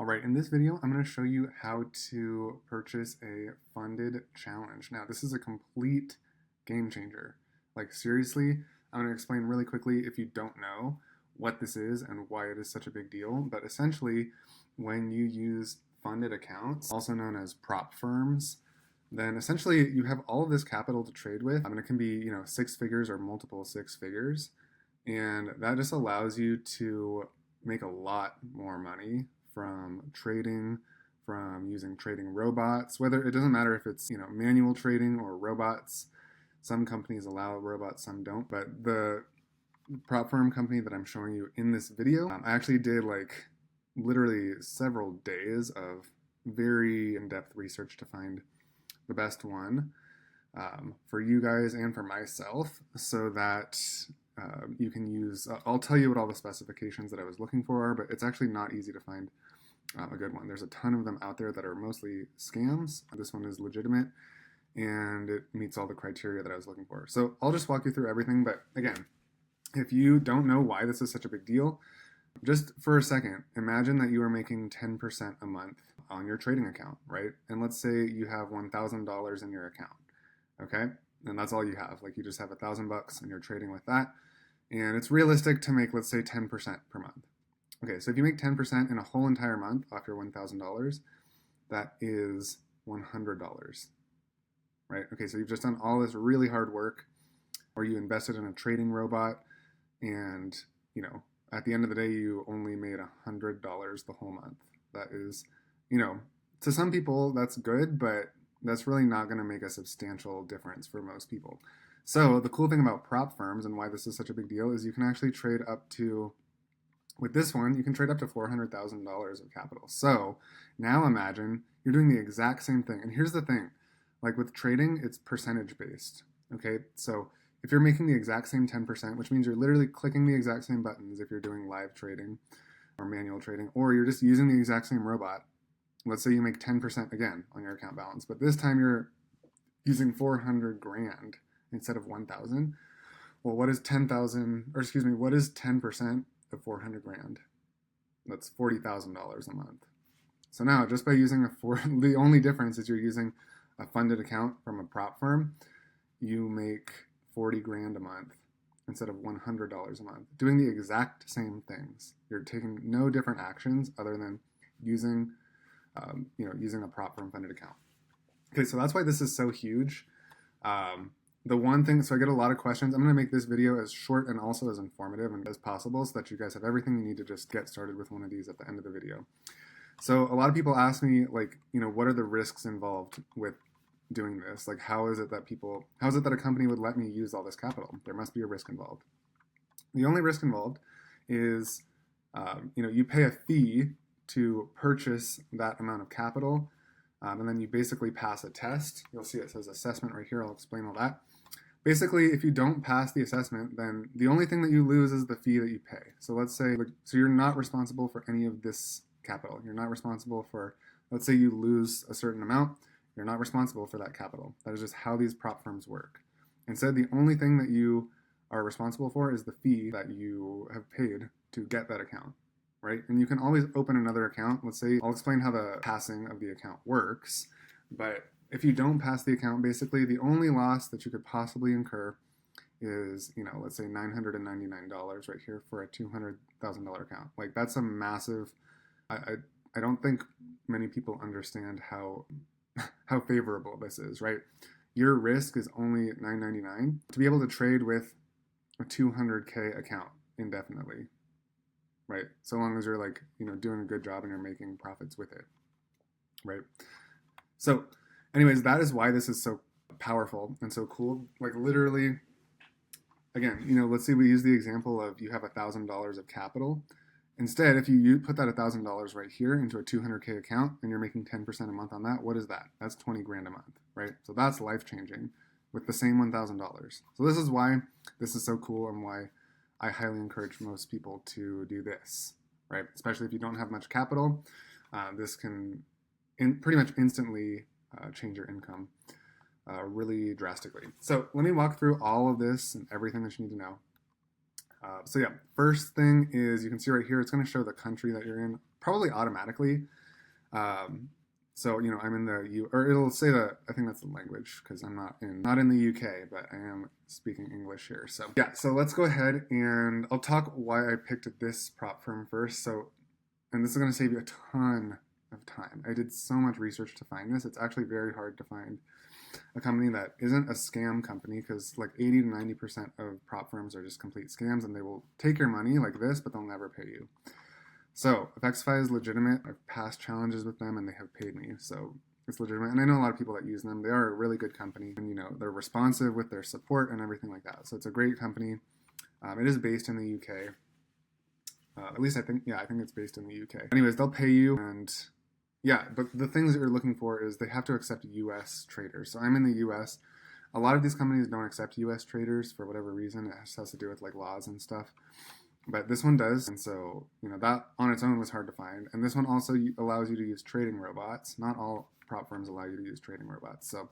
All right, in this video, I'm going to show you how to purchase a funded challenge. Now, this is a complete game changer. Like, seriously, I'm going to explain really quickly if you don't know what this is and why it is such a big deal. But essentially, when you use funded accounts, also known as prop firms, then essentially you have all of this capital to trade with. I mean, it can be, six figures or multiple six figures. And that just allows you to make a lot more money from trading, from using trading robots, whether it doesn't matter if it's, manual trading or robots. Some companies allow robots, some don't. But the prop firm company that I'm showing you in this video, I actually did like literally several days of very in-depth research to find the best one for you guys and for myself, so that you can use, I'll tell you what all the specifications that I was looking for are, but it's actually not easy to find a good one. There's a ton of them out there that are mostly scams. This one is legitimate and it meets all the criteria that I was looking for. So I'll just walk you through everything, but again, if you don't know why this is such a big deal, just for a second, imagine that you are making 10% a month on your trading account, right? And let's say you have $1,000 in your account, okay? And that's all you have. Like, you just have $1,000 and you're trading with that. And it's realistic to make, let's say, 10% per month. Okay, so if you make 10% in a whole entire month off your $1,000, that is $100, right? Okay, so you've just done all this really hard work, or you invested in a trading robot, and, at the end of the day, you only made $100 the whole month. That is, to some people, that's good, but that's really not going to make a substantial difference for most people. So the cool thing about prop firms and why this is such a big deal is you can actually trade up to, with this one, you can trade up to $400,000 of capital. So now imagine you're doing the exact same thing. And here's the thing, like with trading, it's percentage based. Okay, so if you're making the exact same 10%, which means you're literally clicking the exact same buttons if you're doing live trading or manual trading, or you're just using the exact same robot. Let's say you make 10% again on your account balance, but this time you're using 400 grand instead of 1,000. Well, what is 10% of 400 grand? That's $40,000 a month. So now, just by using the only difference is you're using a funded account from a prop firm, you make 40 grand a month instead of $100 a month, doing the exact same things. You're taking no different actions other than using using a prop firm funded account. Okay, so that's why this is so huge. The one thing, so I get a lot of questions. I'm going to make this video as short and also as informative and as possible so that you guys have everything you need to just get started with one of these at the end of the video. So a lot of people ask me, like, what are the risks involved with doing this? Like, how is it that a company would let me use all this capital? There must be a risk involved. The only risk involved is, you pay a fee to purchase that amount of capital, and then you basically pass a test. You'll see it says assessment right here. I'll explain all that. Basically, if you don't pass the assessment, then the only thing that you lose is the fee that you pay. So let's say, so you're not responsible for any of this capital. You're not responsible for, let's say you lose a certain amount, you're not responsible for that capital. That is just how these prop firms work. Instead, the only thing that you are responsible for is the fee that you have paid to get that account, right? And you can always open another account. Let's say, I'll explain how the passing of the account works, but if you don't pass the account, basically the only loss that you could possibly incur is, let's say $999 right here for a $200,000 account. Like, that's a massive, I don't think many people understand how favorable this is, right? Your risk is only $999 to be able to trade with a 200K account indefinitely, right? So long as you're doing a good job and you're making profits with it, right? So anyways, that is why this is so powerful and so cool. Like, literally, again, let's say we use the example of you have $1,000 of capital. Instead, if you put that $1,000 right here into a 200K account and you're making 10% a month on that, what is that? That's 20 grand a month, right? So that's life-changing with the same $1,000. So this is why this is so cool and why I highly encourage most people to do this, right? Especially if you don't have much capital, this can pretty much instantly change your income really drastically. So let me walk through all of this and everything that you need to know. So yeah, first thing is you can see right here, it's going to show the country that you're in. probably automatically. So, you know, I'm in the or it'll say that, I think that's the language, because I'm not in the UK, but I am speaking English here. So yeah, so let's go ahead and I'll talk why I picked this prop firm first. So, and this is going to save you a ton of time. I did so much research to find this. It's actually very hard to find a company that isn't a scam company, because like 80 to 90% of prop firms are just complete scams, and they will take your money like this, but they'll never pay you. So if XFi is legitimate, I've passed challenges with them and they have paid me, so it's legitimate. And I know a lot of people that use them. They are a really good company, and you know, they're responsive with their support and everything like that. So it's a great company. It is based in the UK. At least I think it's based in the UK. Anyways, they'll pay you, and yeah, but the things that you're looking for is they have to accept US traders. So I'm in the US. A lot of these companies don't accept US traders for whatever reason. It has to do with like laws and stuff. But this one does, and so, you know, that on its own was hard to find. And this one also allows you to use trading robots. Not all prop firms allow you to use trading robots. So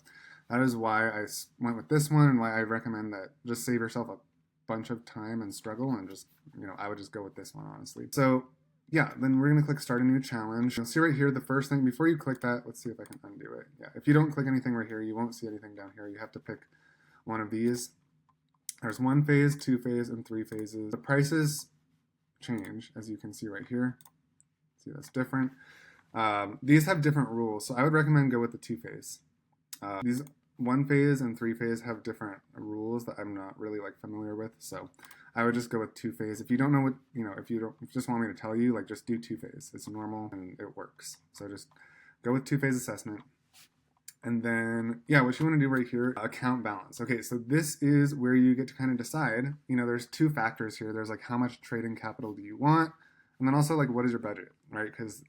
that is why I went with this one, and why I recommend that just save yourself a bunch of time and struggle, and just, you know, I would just go with this one, honestly. So yeah, then we're going to click start a new challenge. You'll see right here, the first thing, before you click that, let's see if I can undo it. Yeah, if you don't click anything right here, you won't see anything down here. You have to pick one of these. There's 1 phase, 2 phase, and 3 phases. The prices change, as you can see right here. See, that's different. These have different rules, so I would recommend go with the 2 phase. These 1 phase and 3 phase have different rules that I'm not really like familiar with, so I would just go with 2 phase. If you don't know what, you know, if you just want me to tell you, like, just do 2 phase. It's normal and it works. So just go with 2 phase assessment. And then, yeah, what you want to do right here, account balance. Okay, so this is where you get to kind of decide, you know, there's 2 factors here. There's like, how much trading capital do you want? And then also like, what is your budget, right? Because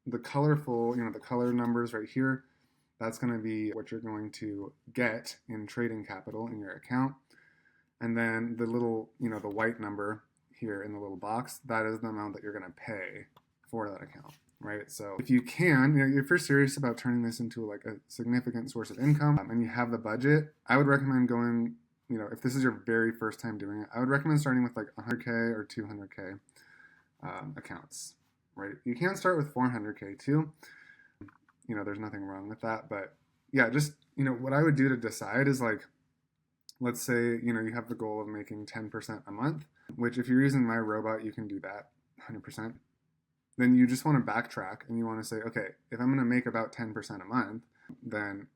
the colorful, you know, the color numbers right here, that's going to be what you're going to get in trading capital in your account. And then the little, you know, the white number here in the little box, that is the amount that you're going to pay for that account. Right, so if you can, you know, if you're serious about turning this into like a significant source of income, and you have the budget, I would recommend going, you know, if this is your very first time doing it, I would recommend starting with like 100K or 200K accounts, right? You can start with 400K too. You know, there's nothing wrong with that, but yeah, just, you know, what I would do to decide is like, let's say, you know, you have the goal of making 10% a month, which if you're using my robot, you can do that 100%. Then you just want to backtrack and you want to say, okay, if I'm going to make about 10% a month, then,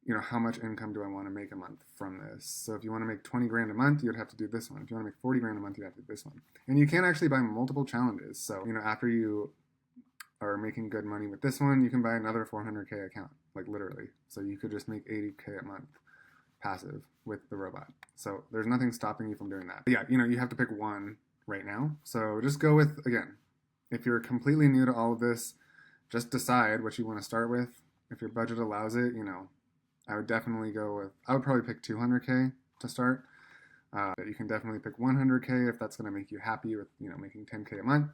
you know, how much income do I want to make a month from this? So if you want to make 20 grand a month, you'd have to do this one. If you want to make 40 grand a month, you'd have to do this one. And you can actually buy multiple challenges. So, you know, after you are making good money with this one, you can buy another 400K account, like literally. So you could just make 80K a month passive with the robot. So there's nothing stopping you from doing that. But yeah, you know, you have to pick one right now. So just go with, again, if you're completely new to all of this, just decide what you want to start with. If your budget allows it, you know, I would definitely go with, I would probably pick 200K to start. You can definitely pick 100K if that's going to make you happy with, you know, making 10K a month.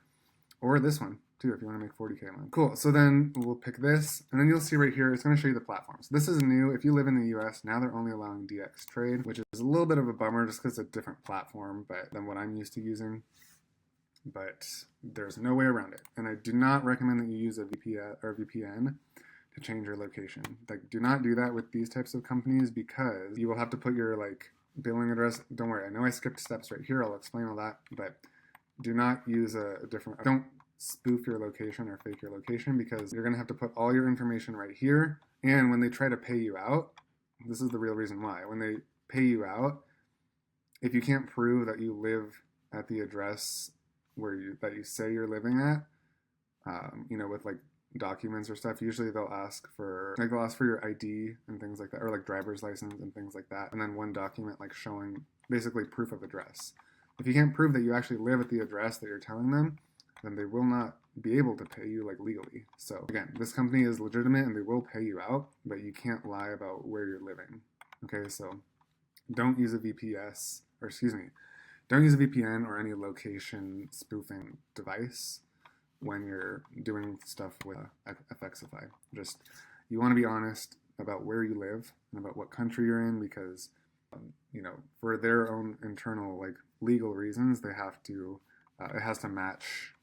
Or this one too, if you want to make 40K a month. Cool, so then we'll pick this, and then you'll see right here, it's going to show you the platforms. This is new. If you live in the US, now they're only allowing DX trade, which is a little bit of a bummer just because it's a different platform than what I'm used to using. But there's no way around it. And I do not recommend that you use a VPN to change your location. Like, do not do that with these types of companies, because you will have to put your like billing address. Don't worry, I know I skipped steps right here. I'll explain all that, but do not use a different, don't spoof your location or fake your location, because you're gonna have to put all your information right here. And when they try to pay you out, this is the real reason why. When they pay you out, if you can't prove that you live at the address that you say you're living at, you know, with like documents or stuff, usually they'll ask for your ID and things like that, or like driver's license and things like that, and then one document like showing basically proof of address. If you can't prove that you actually live at the address that you're telling them, then they will not be able to pay you like legally. So again, this company is legitimate and they will pay you out, but you can't lie about where you're living. Okay, so don't use a VPS, or excuse me, don't use a VPN or any location spoofing device when you're doing stuff with FXify. Just, you want to be honest about where you live and about what country you're in, because, you know, for their own internal like legal reasons, they have to, it has to match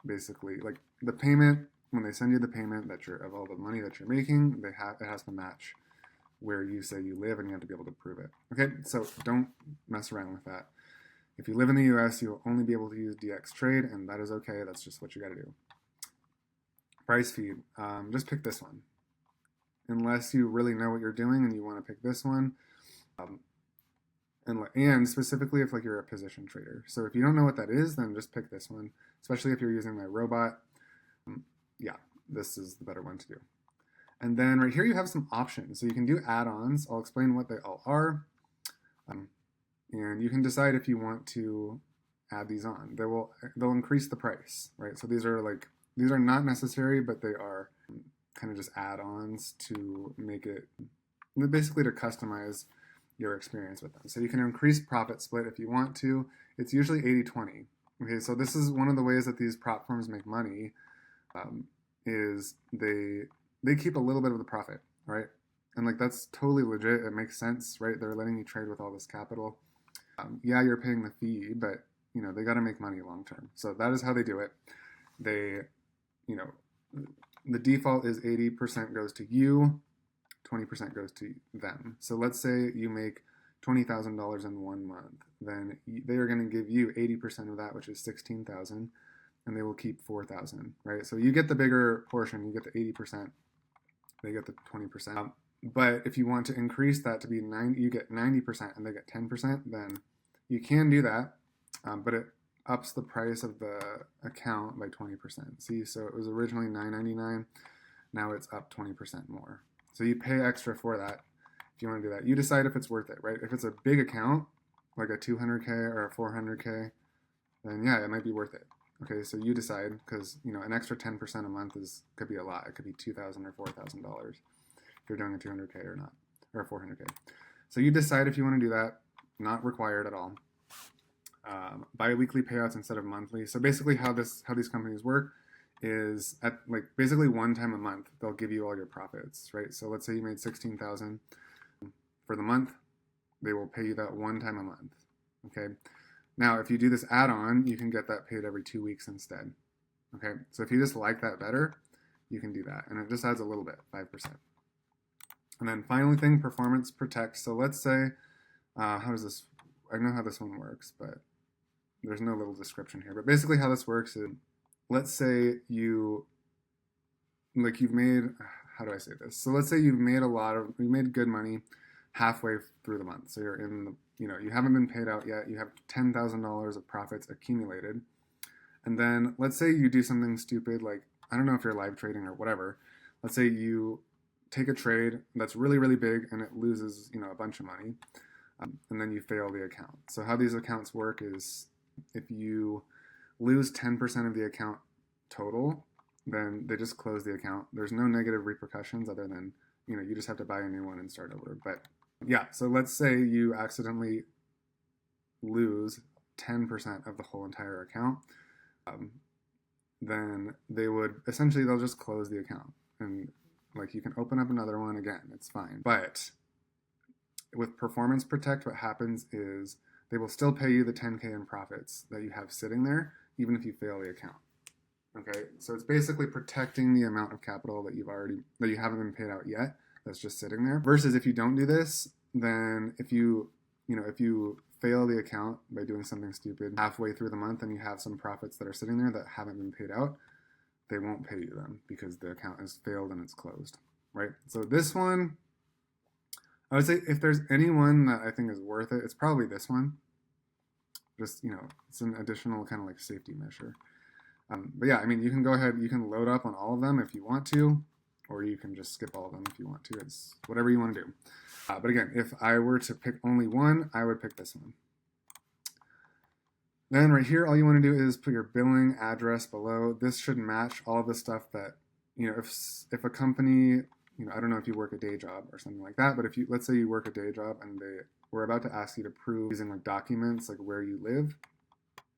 basically, like, the payment, when they send you the payment of all the money that you're making, it has to match where you say you live, and you have to be able to prove it. Okay, so don't mess around with that. If you live in the US, you'll only be able to use DX trade, and that is okay. That's just what you got to do. Price feed, just pick this one. Unless you really know what you're doing and you want to pick this one, and specifically if like you're a position trader. So if you don't know what that is, then just pick this one, especially if you're using my robot. Yeah, this is the better one to do. And then right here you have some options. So you can do add-ons. I'll explain what they all are. And you can decide if you want to add these on. They'll increase the price, right? So these are not necessary, but they are kind of just add-ons to make it, basically to customize your experience with them. So you can increase profit split if you want to. It's usually 80-20. Okay, so this is one of the ways that these prop firms make money, is they keep a little bit of the profit, right? And like that's totally legit. It makes sense, right? They're letting you trade with all this capital. Yeah, you're paying the fee, but you know they got to make money long term. So that is how they do it. They, you know, the default is 80% goes to you, 20% goes to them. So let's say you make $20,000 in 1 month, then they are going to give you 80% of that, which is 16,000, and they will keep 4,000, right? So you get the bigger portion, you get the 80%, they get the 20%. But if you want to increase that to be 90, you get 90% and they get 10%, then you can do that, but it ups the price of the account by 20%. See, so it was originally $9.99, now it's up 20% more. So you pay extra for that if you want to do that. You decide if it's worth it, right? If it's a big account, like a 200K or a 400K, then yeah, it might be worth it. Okay, so you decide, because you know an extra 10% a month could be a lot. It could be $2,000 or $4,000 if you're doing a 200K or not, or a 400K. So you decide if you want to do that. Not required at all. Bi-weekly payouts instead of monthly. So basically, how these companies work is at like basically one time a month they'll give you all your profits, right? So let's say you made 16,000 for the month, they will pay you that one time a month. Okay. Now, if you do this add-on, you can get that paid every 2 weeks instead. Okay, so if you just like that better, you can do that, and it just adds a little bit, 5%. And then final thing, performance protect. So let's say, how does this? I know how this one works, but there's no little description here. But basically, how this works is, let's say you've made, how do I say this? So let's say you made good money halfway through the month. So you're in the, you haven't been paid out yet. You have $10,000 of profits accumulated. And then let's say you do something stupid, like, I don't know if you're live trading or whatever. Let's say you take a trade that's really, really big and it loses, a bunch of money. And then you fail the account. So how these accounts work is if you lose 10% of the account total, then they just close the account. There's no negative repercussions other than, you just have to buy a new one and start over. But yeah, so let's say you accidentally lose 10% of the whole entire account. Then they'll just close the account. And like you can open up another one again, it's fine. But with Performance Protect, what happens is they will still pay you the 10K in profits that you have sitting there, even if you fail the account. Okay, so it's basically protecting the amount of capital that you haven't been paid out yet, that's just sitting there. Versus if you don't do this, then if you fail the account by doing something stupid halfway through the month and you have some profits that are sitting there that haven't been paid out, they won't pay you then because the account has failed and it's closed, right? So this one, I would say if there's any one that I think is worth it, it's probably this one. Just, it's an additional kind of like safety measure. But yeah, you can go ahead, you can load up on all of them if you want to, or you can just skip all of them if you want to. It's whatever you want to do. But again, if I were to pick only one, I would pick this one. Then right here, all you want to do is put your billing address below. This should match all of the stuff that, if a company, I don't know if you work a day job or something like that, but if let's say you work a day job and they were about to ask you to prove using like documents, like where you live,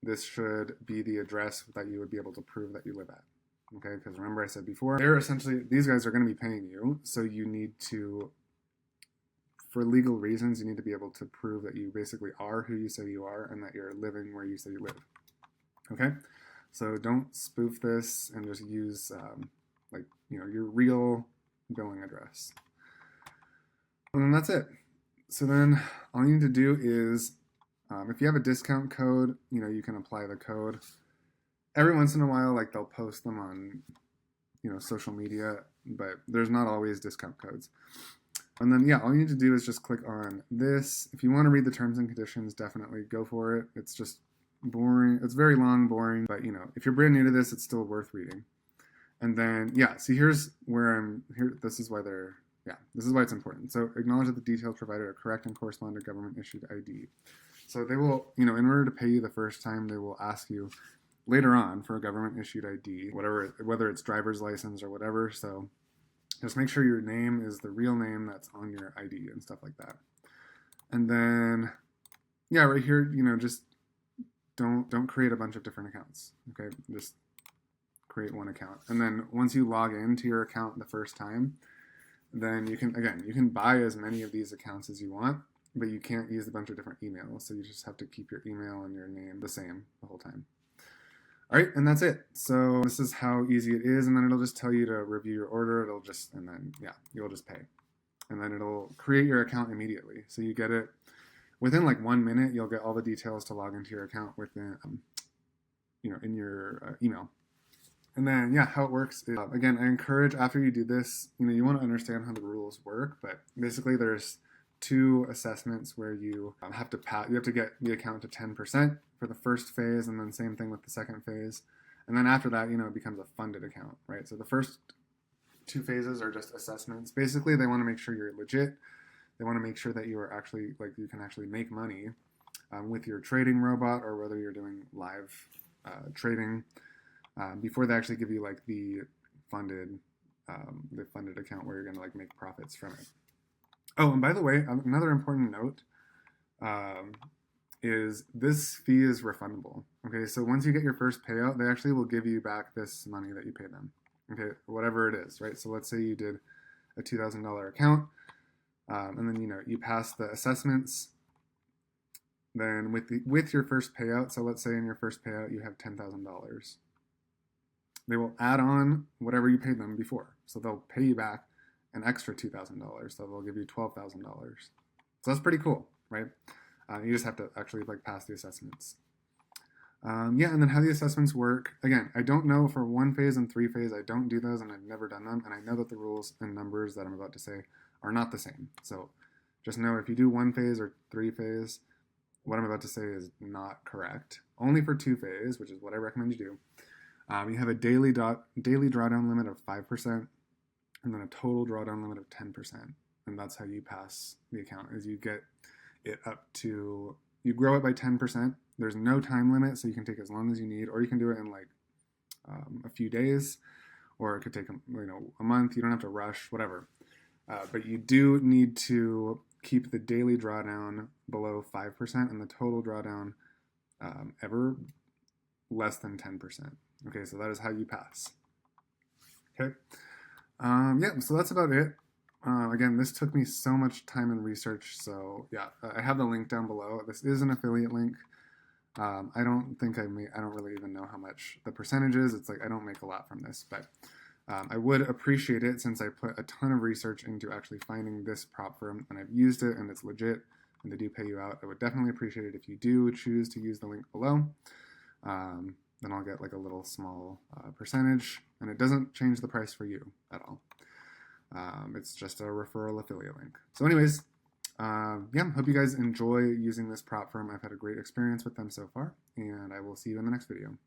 this should be the address that you would be able to prove that you live at. Okay, because remember I said before, these guys are going to be paying you, so you need to, for legal reasons, you need to be able to prove that you basically are who you say you are and that you're living where you say you live. Okay, So don't spoof this and just use your real billing address. And then that's it. So then all you need to do is, if you have a discount code, you can apply the code. Every once in a while, like they'll post them on, social media, but there's not always discount codes. And then, all you need to do is just click on this. If you want to read the terms and conditions, definitely go for it. It's just boring. It's very long, boring, but if you're brand new to this, it's still worth reading. And then, see, here's where I'm here. This is why it's important. So acknowledge that the details provided are correct and correspond to government issued ID. So they will, in order to pay you the first time, they will ask you later on for a government issued ID, whether it's driver's license or whatever. So just make sure your name is the real name that's on your ID and stuff like that. And then, right here, just don't create a bunch of different accounts. Okay, just create one account. And then once you log into your account the first time, then you can buy as many of these accounts as you want, but you can't use a bunch of different emails. So you just have to keep your email and your name the same the whole time. All right, and that's it. So this is how easy it is, and then it'll just tell you to review your order. You'll just pay. And then it'll create your account immediately. So you get it within like 1 minute. You'll get all the details to log into your account within, in your email. And then, how it works is, again, I encourage, after you do this, you want to understand how the rules work, but basically there's 2 assessments where you have to get the account to 10% for the first phase, and then same thing with the second phase. And then after that, it becomes a funded account, right? So the first 2 phases are just assessments. Basically, they want to make sure you're legit. They want to make sure that you are actually, you can actually make money with your trading robot, or whether you're doing live trading, before they actually give you the funded account where you're going to make profits from it. Oh, and by the way, another important note is this fee is refundable. Okay, so once you get your first payout, they actually will give you back this money that you paid them. Okay, whatever it is, right? So let's say you did a $2,000 account, and then you pass the assessments. Then with your first payout, so let's say in your first payout you have $10,000. They will add on whatever you paid them before, so they'll pay you back an extra $2,000, so they'll give you $12,000. So that's pretty cool, right? You just have to actually pass the assessments. And then how the assessments work. Again, I don't know for 1 phase and 3 phase. I don't do those, and I've never done them. And I know that the rules and numbers that I'm about to say are not the same. So just know if you do 1 phase or 3 phase, what I'm about to say is not correct. Only for 2 phase, which is what I recommend you do. You have a daily drawdown limit of 5%. And then a total drawdown limit of 10%. And that's how you pass the account, is you get it up to, you grow it by 10%. There's no time limit, so you can take as long as you need, or you can do it in a few days, or it could take a month. You don't have to rush, whatever. But you do need to keep the daily drawdown below 5% and the total drawdown ever less than 10%. Okay, so that is how you pass. Okay. So that's about it. Again, this took me so much time and research, so I have the link down below. This is an affiliate link. I don't really even know how much the percentage is. It's I don't make a lot from this, but I would appreciate it, since I put a ton of research into actually finding this prop firm, and I've used it, and it's legit, and they do pay you out. I would definitely appreciate it if you do choose to use the link below. Then I'll get a little small percentage, and it doesn't change the price for you at all. It's just a referral affiliate link. So anyways, hope you guys enjoy using this prop firm. I've had a great experience with them so far, and I will see you in the next video.